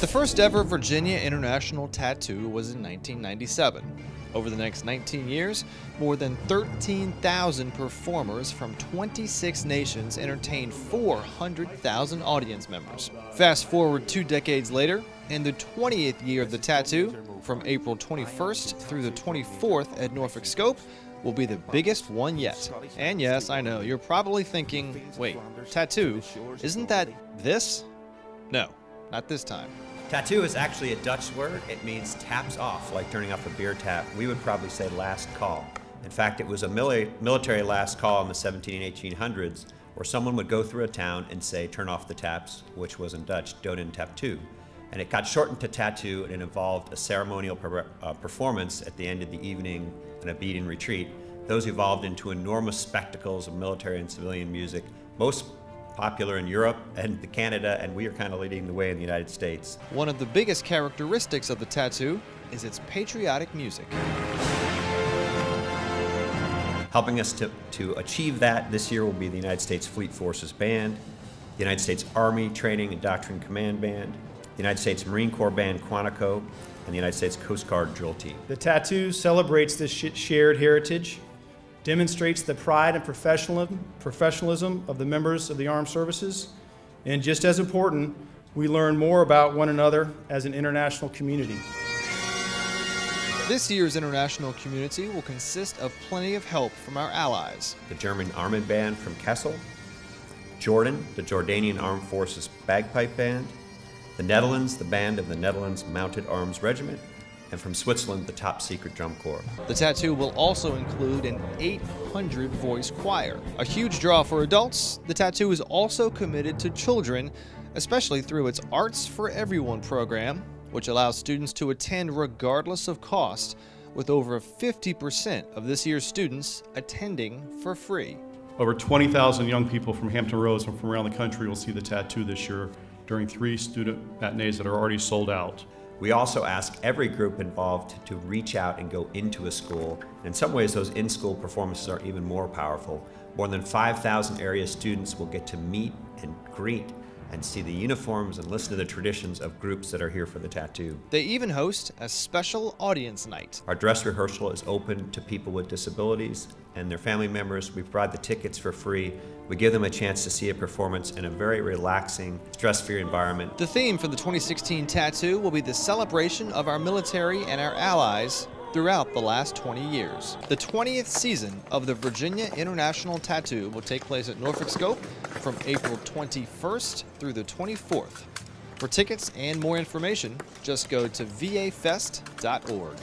The first ever Virginia International Tattoo was in 1997. Over the next 19 years, more than 13,000 performers from 26 nations entertained 400,000 audience members. Fast forward 2 decades later, in the 20th year of the tattoo, from April 21st through the 24th at Norfolk Scope, will be the biggest one yet. And yes, I know, you're probably thinking, wait, tattoo, isn't that this? No, not this time. Tattoo is actually a Dutch word. It means taps off, like turning off a beer tap. We would probably say last call. In fact, it was a military last call in the 17 and 1800s, where someone would go through a town and say, turn off the taps, which was in Dutch, doden tattoo. And it got shortened to tattoo, and it involved a ceremonial performance at the end of the evening and a beat and retreat. Those evolved into enormous spectacles of military and civilian music, most popular in Europe and Canada, and we are kind of leading the way in the United States. One of the biggest characteristics of the tattoo is its patriotic music. Helping us to achieve that this year will be the United States Fleet Forces Band, the United States Army Training and Doctrine Command Band, the United States Marine Corps Band Quantico, and the United States Coast Guard Drill Team. The tattoo celebrates this shared heritage, demonstrates the pride and professionalism of the members of the armed services, and just as important, we learn more about one another as an international community. This year's international community will consist of plenty of help from our allies. The German Army Band from Kassel, Jordan, the Jordanian Armed Forces Bagpipe Band, the Netherlands, the band of the Netherlands Mounted Arms Regiment, and from Switzerland, the Top Secret Drum Corps. The tattoo will also include an 800-voice choir. A huge draw for adults, the tattoo is also committed to children, especially through its Arts for Everyone program, which allows students to attend regardless of cost, with over 50% of this year's students attending for free. Over 20,000 young people from Hampton Roads and from around the country will see the tattoo this year during 3 student matinees that are already sold out. We also ask every group involved to reach out and go into a school. In some ways, those in-school performances are even more powerful. More than 5,000 area students will get to meet and greet and see the uniforms and listen to the traditions of groups that are here for the tattoo. They even host a special audience night. Our dress rehearsal is open to people with disabilities and their family members. We provide the tickets for free. We give them a chance to see a performance in a very relaxing, stress-free environment. The theme for the 2016 tattoo will be the celebration of our military and our allies throughout the last 20 years. The 20th season of the Virginia International Tattoo will take place at Norfolk Scope from April 21st through the 24th. For tickets and more information, just go to vafest.org.